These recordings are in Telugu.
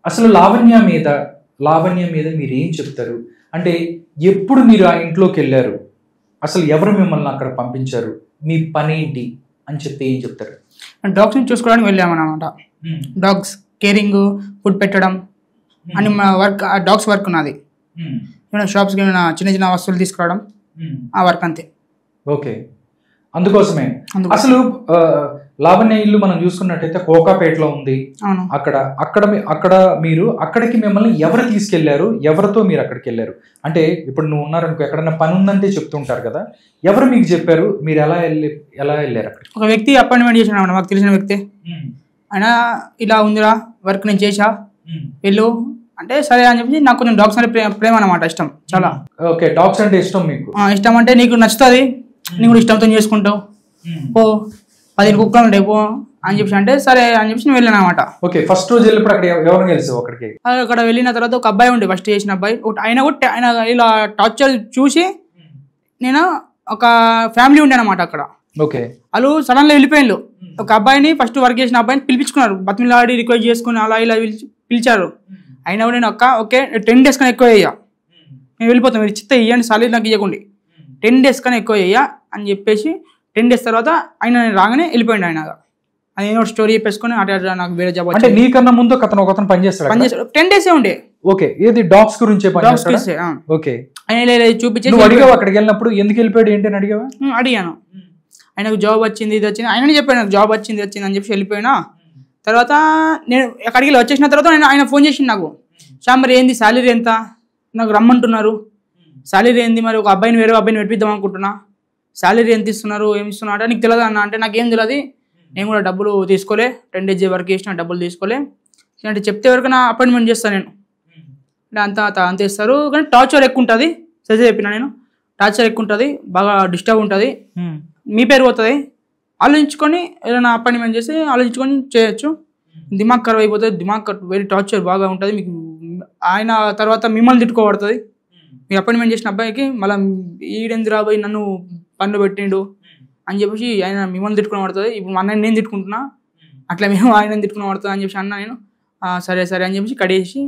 అసలు లావణ్య మీద మీరు ఏం చెప్తారు? అంటే ఎప్పుడు మీరు ఆ ఇంట్లోకి వెళ్ళారు? అసలు ఎవరు మిమ్మల్ని అక్కడ పంపించారు? మీ పని ఏంటి అని చెప్పి ఏం చెప్తారు? డాగ్స్ని చూసుకోవడానికి వెళ్ళామన్నమాట. డాగ్స్ కేరింగ్, ఫుడ్ పెట్టడం అని మా వర్క్, డాగ్స్ వర్క్ నాది. షాప్స్కి ఏమైనా చిన్న చిన్న వస్తువులు తీసుకురావడం, ఆ వర్క్ అంతే. ఓకే, అందుకోసమే. అసలు లావణ్య ఇల్లు మనం చూసుకున్నట్టయితే కోకాపేటలో ఉంది. అక్కడికి మిమ్మల్ని ఎవరు తీసుకెళ్లారు? ఎవరితో మీరు అక్కడికి వెళ్ళారు? అంటే ఇప్పుడు నువ్వు ఉన్నారనుకో, ఎక్కడన్నా పని ఉందంటే చెప్తుంటారు కదా, ఎవరు మీకు చెప్పారు? మీరు ఎలా వెళ్ళారు అక్కడికి? ఒక వ్యక్తి అపాయింట్మెంట్ చేసినాడు, మాకు తెలిసిన వ్యక్తి. ఆయన ఇలా ఉందిరా వర్క్ నేను చేసా, వెళ్ళు అంటే సరే అని చెప్పి. నాకు కొంచెం డాగ్స్ అంటే ప్రేమ అన్నమాట, ఇష్టం చాలా. ఓకే, డాగ్స్ అంటే ఇష్టం మీకు? ఇష్టం అంటే నీకు నచ్చుతుంది, నీకు కూడా ఇష్టంతో చేసుకుంటావు, పో 10 కుక్కలు ఉంటాయి పో అని చెప్పి అంటే సరే అని చెప్పి నేను వెళ్ళాను అనమాట. ఓకే, ఫస్ట్ రోజు వెళ్ళినప్పుడు అక్కడ ఎవరిని కలిసావు? అక్కడ వెళ్ళిన తర్వాత ఒక అబ్బాయి ఉండే, ఫస్ట్ చేసిన అబ్బాయి. ఆయన ఇలా టార్చర్ చూసి నేను ఒక ఫ్యామిలీ ఉండే అనమాట అక్కడ. ఓకే, వాళ్ళు సడన్ గా వెళ్ళిపోయిన్లు. ఒక అబ్బాయిని ఫస్ట్ వర్క్ చేసిన అబ్బాయిని పిలిపించుకున్నారు, బతిమిలాడి రిక్వెస్ట్ చేసుకుని అలా ఇలా పిలిచారు. అయినా కూడా నేను ఓకే 10 days కన్నా ఎక్కువ అయ్యా, నేను వెళ్ళిపోతాను, మీరు చిత్త ఇవ్వండి సాలరీ నాకు ఇవ్వకండి, 10 days కన్నా ఎక్కువ అయ్యా అని చెప్పేసి 10 days తర్వాత ఆయన రాగానే వెళ్ళిపోయింది. ఆయన అది స్టోరీ చెప్పేసుకుని అటు నాకు వేరే జాబ్. అంటే నీకన్నా ముందు ఒకతను పనిచేస్తాడు 10 days ఉండే. ఓకే, ఏది డాగ్స్ గురించి ఓకే, ఆయన చూపించి అడిగావు అక్కడికి వెళ్ళినప్పుడు ఎందుకు వెళ్ళిపోయాడు ఏంటి అని అడిగావా? అడిగాను. ఆయనకు జాబ్ వచ్చింది, ఇది వచ్చింది, ఆయననే చెప్పాను నాకు జాబ్ వచ్చింది అని చెప్పి వెళ్ళిపోయినా. తర్వాత నేను అక్కడికి వచ్చేసిన తర్వాత ఆయన ఫోన్ చేసింది నాకు, శ్యామ్ మరి ఏంది శాలరీ ఎంత, నాకు రమ్మంటున్నారు, శాలరీ ఏంది, మరి ఒక అబ్బాయిని వేరే అబ్బాయిని పెట్టిద్దాం అనుకుంటున్నా, శాలరీ ఎంత ఇస్తున్నారు, ఏమి ఇస్తున్నా అంటే నీకు తెలియదు అన్న. అంటే నాకేం తెలియదు, నేను కూడా డబ్బులు తీసుకోలే, 10 days వర్క్ చేసిన డబ్బులు తీసుకోలే అంటే చెప్తే వరకు నా అపాయింట్మెంట్ చేస్తాను నేను అంత ఇస్తారు. కానీ టార్చర్ ఎక్కువ ఉంటుంది, సజెస్ట్ చెప్పిన నేను, టార్చర్ ఎక్కువ ఉంటుంది, బాగా డిస్టర్బ్ ఉంటుంది, మీ పేరు పోతుంది, ఆలోచించుకొని ఏదైనా అపాయింట్మెంట్ చేసి ఆలోచించుకొని చేయొచ్చు. దిమాగ్ ఖరాబ్ అయిపోతుంది, వెరీ టార్చర్ బాగా ఉంటుంది మీకు. ఆయన తర్వాత మిమ్మల్ని తిట్టుకోబడుతుంది, మీరు అపాయింట్మెంట్ చేసిన అబ్బాయికి మళ్ళీ ఈడెందుకు రాబోయి నన్ను పనులు పెట్టిండు అని చెప్పేసి ఆయన మిమ్మల్ని తిట్టుకుని పడుతుంది. ఇప్పుడు మా అన్నయ్య నేను తిట్టుకుంటున్నా, అట్లా మేము ఆయన తిట్టుకుని పడుతుంది అని చెప్పి అన్న నేను సరే సరే అని చెప్పేసి కడేసి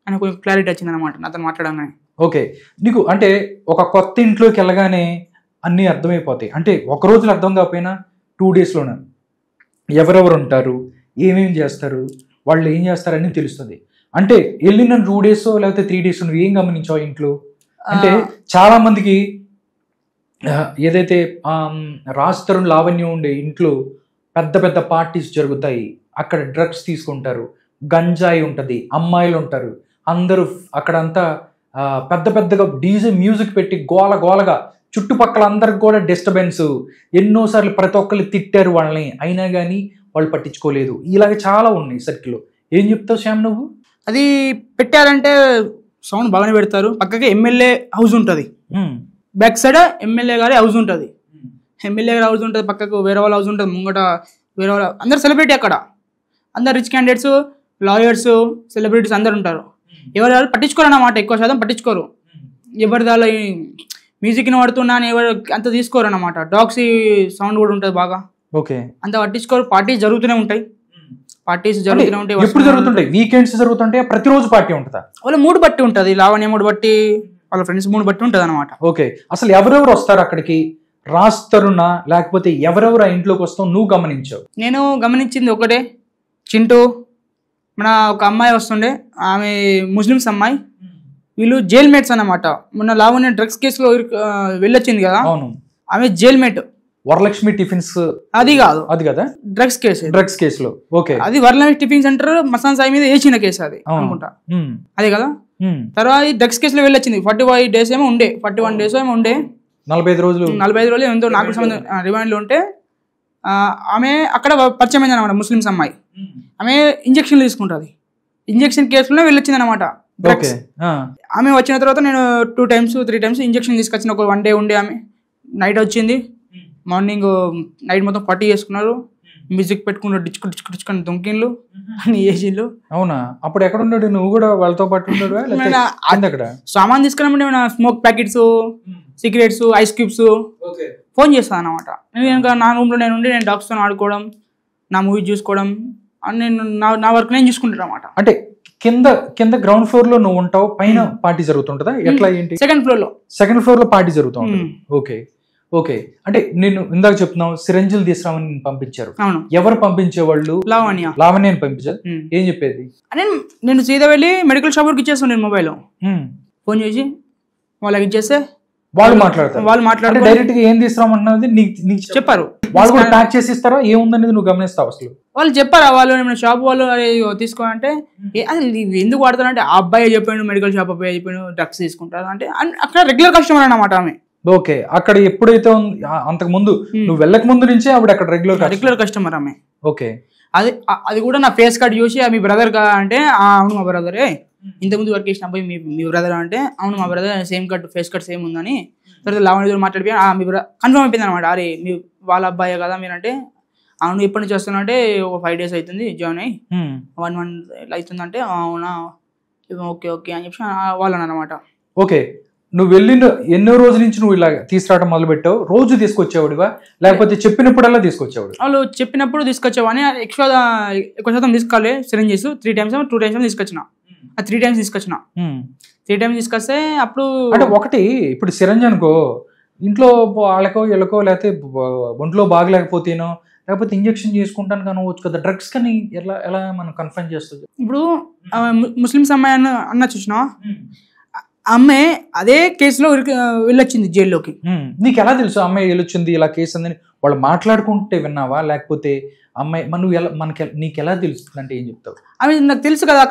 ఆయన కొంచెం క్లారిటీ వచ్చింది అనమాట నాతో మాట్లాడగానే. ఓకే, నీకు అంటే ఒక కొత్త ఇంట్లోకి వెళ్ళగానే అన్నీ అర్థమైపోతాయి అంటే ఒక రోజులో అర్థం కాకపోయినా 2 daysలోనే ఎవరెవరు ఉంటారు, ఏమేమి చేస్తారు, వాళ్ళు ఏం చేస్తారని తెలుస్తుంది. అంటే వెళ్ళిన 2 days లేకపోతే 3 days నువ్వు ఏం గమనించావు ఇంట్లో? అంటే చాలా మందికి ఏదైతే రాజ్-తరుణ్ లావణ్య ఉండే ఇంట్లో పెద్ద పెద్ద పార్టీస్ జరుగుతాయి, అక్కడ డ్రగ్స్ తీసుకుంటారు, గంజాయి ఉంటుంది, అమ్మాయిలు ఉంటారు, అందరూ అక్కడంతా పెద్ద పెద్దగా డీజే మ్యూజిక్ పెట్టి గోలగా చుట్టుపక్కల అందరికి కూడా డిస్టర్బెన్స్, ఎన్నోసార్లు ప్రతి ఒక్కళ్ళు తిట్టారు వాళ్ళని, అయినా కానీ వాళ్ళు పట్టించుకోలేదు. ఇలాగ చాలా ఉన్నాయి సర్కిల్లో. ఏం చెప్తావు శ్యామ్ నువ్వు? అది పెట్టారంటే సౌండ్ బాగానే పెడతారు. పక్కకి ఎమ్మెల్యే హౌస్ ఉంటుంది, బ్యాక్ సైడ్ ఎమ్మెల్యే గారి హౌస్ ఉంటుంది, ఎమ్మెల్యే గారి హౌస్ ఉంటుంది, పక్కకు వేరే వాళ్ళ హౌస్ ఉంటుంది, ముంగట వేరే వాళ్ళ, అందరు సెలబ్రిటీ అక్కడ, అందరు రిచ్ క్యాండిడేట్స్, లాయర్స్, సెలబ్రిటీస్ అందరు ఉంటారు. ఎవరు పట్టించుకోరు అన్నమాట, ఎక్కువ శాతం పట్టించుకోరు. ఎవరి దాని మ్యూజిక్ని వాడుతున్నా అని ఎవరు అంత తీసుకోరు అన్నమాట. డాగ్స్ సౌండ్ కూడా ఉంటుంది బాగా, ఓకే, అంత పట్టించుకోరు. పార్టీస్ జరుగుతూనే ఉంటాయి, ఎప్పుడు జరుగుతుంటాయి? వీకెండ్స్ జరుగుతుంటాయి, ప్రతిరోజు పార్టీ ఉంటుందా? వాళ్ళ మూడు బట్టి ఉంటుంది, లావణ్య మూడు బట్టి, వాళ్ళ ఫ్రెండ్స్ మూడు బట్టి ఉంటుంది అనమాట. ఓకే, అసలు ఎవరెవరు వస్తారు అక్కడికి? రాజ్-తరుణ్ లేకపోతే ఎవరెవరు ఆ ఇంట్లోకి వస్తావు నువ్వు గమనించావు? నేను గమనించింది ఒకటే, చింటూ, మన ఒక అమ్మాయి వస్తుండే, ఆమె ముస్లిమ్స్ అమ్మాయి, వీళ్ళు జైల్ మేట్స్ అన్నమాట. మొన్న లావణ్య డ్రగ్స్ కేసులో వెళ్ళొచ్చింది కదా, ఆమె జైల్ మేట్. వరలక్ష్మి టిఫిన్స్ అది కాదు, అది కదా, డ్రగ్స్ కేసులో. ఓకే, అది వరలక్ష్మి టిఫిన్ సెంటర్ మసాన్ సాయి మీద వేసిన కేసు అది అనుకుంటా, అదే కదా. తర్వాత ఈ డ్రగ్స్ కేసులో వెళ్ళొచ్చింది. 41 days ఏమో ఉండే, 41 days ఏమో ఉండే, 45 రోజులు ఎంతో నాకు రిమాండ్ లో ఉంటే, ఆమె అక్కడ పరిచయం అయింది అనమాట, ముస్లిమ్స్ అమ్మాయి. ఆమె ఇంజక్షన్లు తీసుకుంటుంది, ఇంజక్షన్ కేసులోనే వెళ్ళొచ్చింది అనమాట. ఆమె వచ్చిన తర్వాత నేను 2 times 3 times ఇంజక్షన్ తీసుకొచ్చిన. ఒక 1 day ఉండే, ఆమె నైట్ వచ్చింది, మార్నింగ్ నైట్ మొత్తం పార్టీ చేసుకున్నారు, మ్యూజిక్ పెట్టుకున్నారు, డిచ్చుకొని దొంకిన్లు అని చేసిండ్రు. అవునా? అప్పుడు ఎక్కడ ఉన్నాడు? నువ్వు కూడా వాళ్ళతో పాటు ఉన్నాడు? సామాన్ తీసుకున్నామంటే smoke packets, cigarettes, ice cubes phone చేస్తాను అనమాట. నేను నా రూమ్లో నేను ఉండి నేను డాగ్స్తో ఆడుకోవడం, నా మూవీ చూసుకోవడం అని, నేను నా వర్క్ నేను చూసుకుంటాను అనమాట. అంటే కింద కింద గ్రౌండ్ ఫ్లోర్ లో నువ్వు ఉంటావు, పైన పార్టీ జరుగుతుంటదా ఎట్లా ఏంటి? సెకండ్ ఫ్లోర్ లో. సెకండ్ ఫ్లోర్ లో పార్టీ జరుగుతూ ఉంటుంది. Okay okay. అంటే నేను ఇందాక చెప్తున్నావు సిరంజిలు తీసుకురామని పంపించారు. అవును. ఎవరు పంపించేవాళ్ళు? లావణ్యని పంపించారు. ఏం చెప్పేది? నేను సీదా వెళ్ళి మెడికల్ షాప్ వరకు ఇచ్చేస్తాను నేను మొబైల్. ఫోన్ చేసి వాళ్ళకి ఇచ్చేస్తే వాళ్ళు మాట్లాడతారు. డైరెక్ట్ గా ఏం తీసుకురామన్నది నీకు చెప్పారు. వాళ్ళు కూడా ప్యాక్ చేసి ఇస్తారా? ఏముందనేది నువ్వు గమనిస్తావు అసలు? వాళ్ళు చెప్పారా? వాళ్ళు షాప్ వాళ్ళు తీసుకోవాలంటే అసలు ఎందుకు వాడతారంటే ఆ అబ్బాయి చెప్పాడు, మెడికల్ షాప్ అబ్బాయి చెప్పాడు డ్రగ్స్ తీసుకుంటారు అంటే అక్కడ రెగ్యులర్ కస్టమర్ అన్నమాట ఆమె. ఓకే. అక్కడ ఎప్పుడైతే అంతకు ముందు నువ్వు వెళ్ళక ముందు నుంచే ఆవిడ అక్కడ రెగ్యులర్ కస్టమర్ ఆమె. ఓకే. అది కూడా నా ఫేస్ కట్ చూసి మీ బ్రదర్ కా అంటే అవును మా బ్రదరే, ఇంతకుముందు వర్క్ చేసిన అబ్బాయి మీ బ్రదర్ అంటే అవును మా brother, same cut face cut same ఉందని. తర్వాత లావణ్య మాట్లాడిపోయి మీ బ్రదర్ కన్ఫర్మ్ అయిపోయింది అనమాట. అరే మీ వాళ్ళ అబ్బాయే కదా మీరంటే అవును ఎప్పటి నుంచి వస్తున్నా అంటే ఒక 5 days అవుతుంది జాయిన్ అయ్యి 1 month ఇట్లా అవుతుందంటే అవునా ఓకే ఓకే అని చెప్పి వాళ్ళు అనమాట. ఓకే. నువ్వు వెళ్ళిన ఎన్నో రోజుల నుంచి నువ్వు ఇలా తీసుకురావడం మొదలు పెట్టావు? రోజు తీసుకొచ్చేవాడుగా లేకపోతే చెప్పినప్పుడల్లా తీసుకొచ్చేవాడు? వాళ్ళు చెప్పినప్పుడు తీసుకొచ్చేవాడిని. ఎక్కువ శాతం తీసుకోవాలి. సిరంజెస్ 3 times 2 times తీసుకొచ్చిన. 3 times తీసుకొచ్చిన. 3 times తీసుకొస్తే అప్పుడు అంటే ఒకటి ఇప్పుడు సిరంజ్ అనుకో ఇంట్లో వాళ్ళకో వీళ్ళకో లేకపోతే ఒంట్లో బాగలేకపోతేనో లేకపోతే ఇంజక్షన్ చేసుకుంటాను కానవచ్చు కదా, డ్రగ్స్ కానీ ఎలా ఎలా మనం కన్ఫర్మ్ చేస్తుంది? ఇప్పుడు ముస్లిమ్స్ అమ్మాయి అన్న చూసినా అమ్మాయి అదే కేసులో వెళ్ళొచ్చింది జైల్లోకి. నీకు ఎలా తెలుసు అమ్మాయి వెళ్ళొచ్చింది ఇలా కేసు అందని? వాళ్ళు మాట్లాడుకుంటే విన్నావా లేకపోతే అమ్మాయి నువ్వు ఎలా నీకు ఎలా తెలుస్తుంది అంటే ఏం చెప్తావు? అవి నాకు తెలుసు కదా,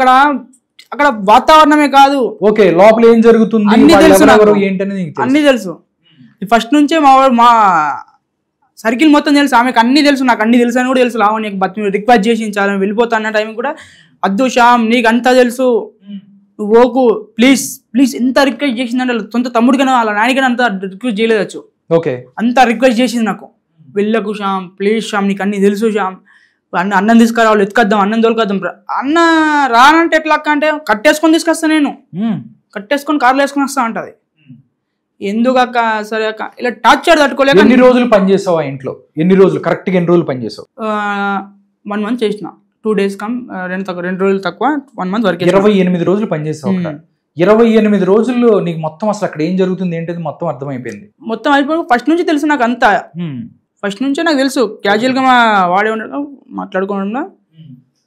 అక్కడ వాతావరణమే కాదు, ఓకే లోపల ఏం జరుగుతుంది అన్ని తెలుసు. ఫస్ట్ నుంచే మా సర్కిల్ మొత్తం తెలుసు, ఆమెకు అన్ని తెలుసు, నాకు అన్ని తెలుసు అని కూడా తెలుసు. లావణ్యకి రిక్వెస్ట్ చేసి చాలా వెళ్ళిపోతా అన్న టైం కూడా అద్దు శ్యామ్ నీకు అంతా తెలుసు, నువ్వు ఓకు ప్లీజ్ ప్లీజ్ ఎంత రిక్వెస్ట్ చేసిందంటే సొంత తమ్ముడికైనా వాళ్ళ నాయకైనా అంత రిక్వెస్ట్ చేయలేదచ్చు. ఓకే అంత రిక్వెస్ట్ చేసింది నాకు, వెళ్ళకు శ్యామ్ ప్లీజ్ శ్యామ్ నీకు అన్ని తెలుసు శ్యామ్, అన్నం తీసుకురావాలి ఎత్తుకొద్దాం అన్నం తోలుకొద్దాం. అన్న రానంటే ఎట్లా అంటే కట్టేసుకొని తీసుకొస్తా, నేను కట్టేసుకొని కార్లో వేసుకొని వస్తా అంటది. ఎందుకు అక్క సరే అక్క ఇలా టార్చర్ తట్టుకోలేక. ఎన్ని రోజులు పనిచేసావు ఆ ఇంట్లో? ఎన్ని రోజులు కరెక్ట్గా ఎన్ని రోజులు పనిచేసావు? 1 month చేసిన. 2 days 2 రోజులు తక్కువ 1 month వరకు. 28 రోజులు పనిచేసావు. 28 రోజుల్లో నీకు మొత్తం అసలు అక్కడ ఏం జరుగుతుంది ఏంటది మొత్తం అర్థమైపోయింది? మొత్తం అయిపోయి ఫస్ట్ నుంచి తెలుసు నాకు అంతా. ఫస్ట్ నుంచే నాకు తెలుసు, క్యాజువల్ గా వాడే ఉండడం మాట్లాడుకోవడం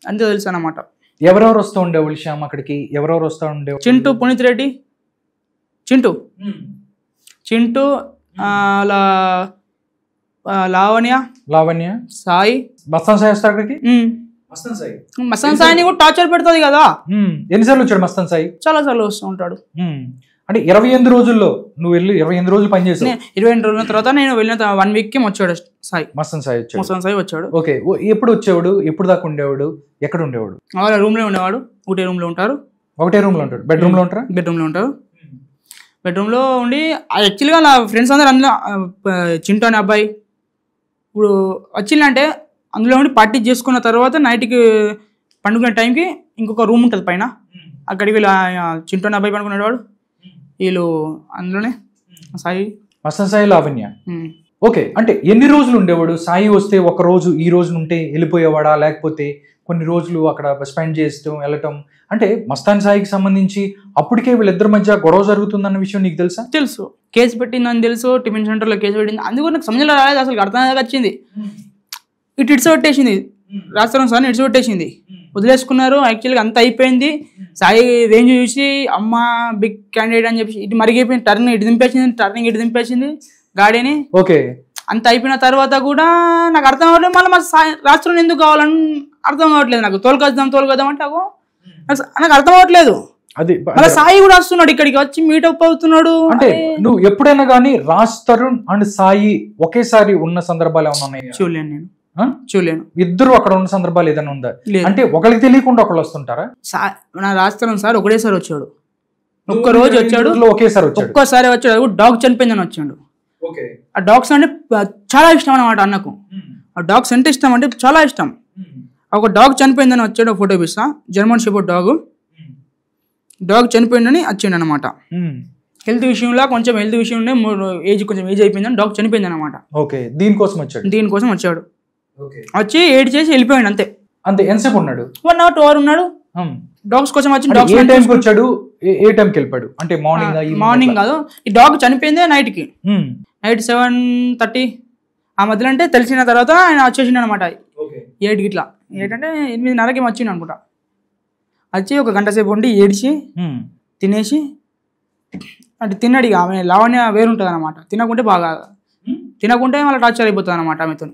అంతే తెలుసు అన్నమాట. ఎవరెవరు వస్తూ ఉండేవాళ్ళు శ్యామ్ అక్కడికి? ఎవరెవరు వస్తూ ఉండేవాళ్ళు? చింటూ, పునీత్ రెడ్డి, చింటూ లావణ్య, సాయి. మస్తాన్ సాయి వస్తాడు అక్కడికి? మస్తాన్ సాయిని కూడా టార్చర్ పెడుతుంది కదా. ఎన్నిసార్లు వచ్చాడు మస్తాన్ సాయి? చాలా సార్లు వస్తూ ఉంటాడు. అంటే 28 రోజుల్లో నువ్వు వెళ్ళి 28 రోజులు పనిచేసావు. 28 రోజుల తర్వాత నేను వెళ్ళిన 1 week కి వచ్చాడు సాయి. మస్తాన్ సాయి వచ్చాడు. ఓకే. ఎప్పుడు వచ్చేవాడు? ఎప్పుడు దాకా ఉండేవాడు? ఎక్కడ ఉండేవాడు? రూమ్ లో ఉండేవాడు. ఒకటే రూమ్ లో ఉంటారు. ఉంటాడు. బెడ్రూమ్ లో ఉంటారు. బెడ్రూమ్ లో ఉండి యాక్చువల్గా నా ఫ్రెండ్స్ అందరూ అందులో చింటూ అనే అబ్బాయి ఇప్పుడు వచ్చిందంటే అందులో ఉండి పార్టీ చేసుకున్న తర్వాత నైట్కి పండుకునే టైంకి ఇంకొక రూమ్ ఉంటుంది పైన, అక్కడికి వీళ్ళు చింటూ అనే అబ్బాయి పండుకునేవాడు. వీళ్ళు అందులోనే మస్తాన్ సాయి, లావణ్య. ఓకే. అంటే ఎన్ని రోజులు ఉండేవాడు? సాయి వస్తే ఒక రోజు ఈ రోజు ఉంటే వెళ్ళిపోయేవాడా లేకపోతే కొన్ని రోజులు అక్కడ స్పెండ్ చేస్తూ వెళ్ళటం? అంటే మస్తాన్ సాయికి సంబంధించి అప్పటికే వీళ్ళిద్దరి మధ్య గొడవ జరుగుతుందన్న విషయం నీకు తెలుసా? తెలుసు. కేసు పెట్టిందని తెలుసు, టిఫిన్ సెంటర్లో కేసు పెట్టింది. అందుకు నాకు సమయంలో రాలేదు, అసలు అర్థం వచ్చింది. ఇట్స్ పెట్టేసింది రాస్తారం సార్, ఇట్స్ పెట్టేసింది, వదిలేసుకున్నారు. యాక్చువల్గా అంత అయిపోయింది. సాయి రేంజ్ చూసి అమ్మ బిగ్ క్యాండిడేట్ అని చెప్పి ఇటు మరిగిపోయింది. టర్నింగ్ ఇటు దింపేసింది గాడిని. ఓకే. అంత అయిపోయిన తర్వాత కూడా నాకు అర్థం అవ్వట్లేదు, మళ్ళీ మా రాష్ట్రం ఎందుకు కావాలని అర్థం కావట్లేదు నాకు. తోలుకొద్దాం అంటే నాకు అర్థం అవ్వట్లేదు. మళ్ళీ సాయి కూడా వస్తున్నాడు ఇక్కడికి వచ్చి మీటప్ అవుతున్నాడు. అంటే నువ్వు ఎప్పుడైనా కానీ రాజ్ తరుణ్ అండ్ సాయి ఒకేసారి ఉన్న సందర్భాలు ఏమైనా ఉన్నాయి? చూడలేను. ఇద్దరు అక్కడ ఉన్న సందర్భాలు ఏదైనా ఉందా? అంటే ఒకరికి తెలియకుండా ఒకళ్ళు వస్తుంటారా? నా రాజ్ తరుణ్ సార్ ఒకటేసారి వచ్చాడు, ఒక్క రోజు వచ్చాడు, ఒక్కసారి వచ్చాడు. డాగ్ చనిపోయిందని వచ్చాడు. ఆ డాగ్స్ అంటే చాలా ఇష్టం అన్నమాట అన్నకు. ఆ డాగ్స్ అంటే ఇష్టం అంటే చాలా ఇష్టం. ఒక డాగ్ చనిపోయిందని వచ్చాడు, ఫోటో పిస్తా. జర్మన్ షెపర్డ్ డాగ్ చనిపోయిందని వచ్చిండు అనమాట. హెల్త్ విషయంలో కొంచెం ఏజ్ అయిపోయిందని డాగ్ చనిపోయింది అనమాట. దీనికోసం వచ్చాడు. వచ్చి ఏడ్ చేసి వెళ్ళిపోయాడు అంతే. ఎంతసేపు ఉన్నాడు? 1 hour 2 hours ఉన్నాడు. డాగ్స్ కోసం వచ్చి అంటే ఏ టైంకి వచ్చాడు, ఏ టైంకి వెళ్ళిపోయాడు? అంటే మార్నింగ్ కాదు, ఈ డాగ్ చనిపోయిందే నైట్కి, నైట్ 7:30 ఆ మధ్యలో. అంటే తెలిసిన తర్వాత ఆయన వచ్చేసిండు అనమాట 8కి, ఇట్లా 8 అంటే 8:30కి వచ్చిండు అనుకుంటా. వచ్చి ఒక గంట సేపు ఉండి ఏడిచి తినేసి, అంటే తిన్నాడు. ఇక ఆమె లావణ్య వేరుంటుంది అనమాట, తినకుంటే బాగా, తినకుంటే మళ్ళీ టార్చర్ అయిపోతుంది అనమాట ఆమెతో.